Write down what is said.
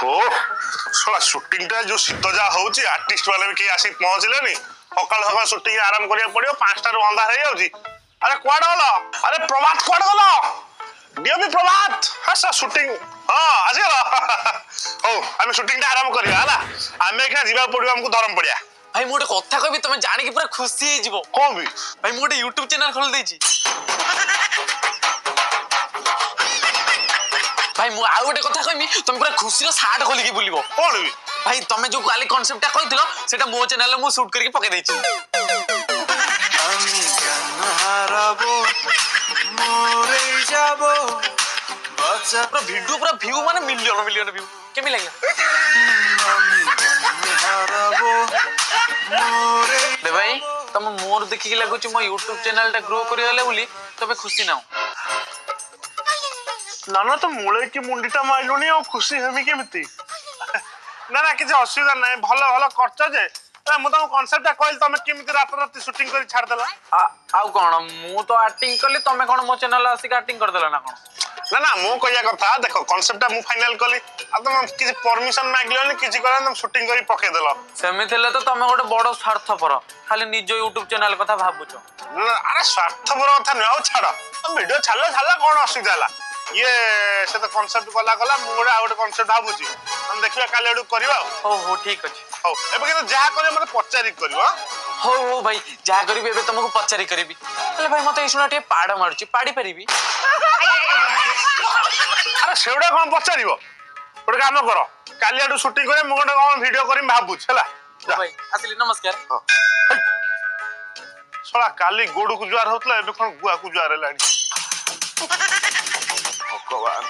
ओ शोला shooting टा जो शीत जा होउची आर्टिस्ट वाले भी के आसी पहुंचलेनी सकाल सकाल शूटिंग आराम करिया पड़ियो 5टा रो अंधार हे जाउची अरे क्वाड गलो अरे प्रभात क्वाड गलो डियो भी प्रभात हसा शूटिंग हां आसी गलो ओ हम शूटिंग टा आराम करिया हला हमें का जीवा पड़ियो हमको धरम पड़िया भाई मोटे कथा कहबी तुम जानि कि पूरा खुशी हे जीवो कोन भी भाई मोटे YouTube चैनल खोल देछि भाई मु आ गोटे कथा कहमी तुम पूरा खुशी रो साट खोली के बुलिबो कोन भी भाई तमे जो काली कांसेप्ट टा कहितलो सेटा मो चैनल मु शूट करके पके देछि আমি জ্ঞান হারাবো মরে যাবো বাঁচা पूरा वीडियो पूरा व्यू माने मिलियन मिलियन व्यू केमी लागला আমি জ্ঞান হারাবো মরে दे भाई तुम मोर देखि के लागुची मो YouTube चैनल टा ग्रो करि गले बोली तबे खुशी नाउ ना ना तो मुळे की मुंडीटा माइलुनी और खुशी हेमी केमिति ना ना किछ असुविधा नै भलो भलो करछ जे मु तुम कांसेप्ट कहल तमे केमिति रात रात शूटिंग करी छाड़ देला आउ कोन मु तो एक्टिंग करली तमे कोन मो चैनल आसी एक्टिंग कर देला ना कोन ना ना मु कहिया कथा देखो कांसेप्ट मु फाइनल कली आ तुम किछ परमिशन मागलियोनी किछ करन तुम शूटिंग करी पके देलो सेमिथिले तो तमे गोटे बड़ स्वार्थपर खाली निज YouTube चैनल कथा भाबुचो अरे स्वार्थपर कथा न आउ छाड़ वीडियो छाड़ला छाड़ला कोन असुविधा होला ये से तो कांसेप्ट कला कला मु गोटे आ गोटे कांसेप्ट भाबुची हम देखिया काले एडु करबा हो ठीक अछि हो एबे के जहा करे मते पचारी करबो हो भाई जा करबी एबे तुमको पचारी करबी अरे भाई मते इसुना टे पाड़ मारची पाड़ी परिबी अरे सेउडा कोन पचारिबो गोटे काम करो काली एडु शूटिंग करे मु गोटे कोन वीडियो करी भाबुछ हला भाई असली नमस्कार सोला काली गोडू को जुआर होतला एबे कोन गुआ को जुआर हेलानी भगवान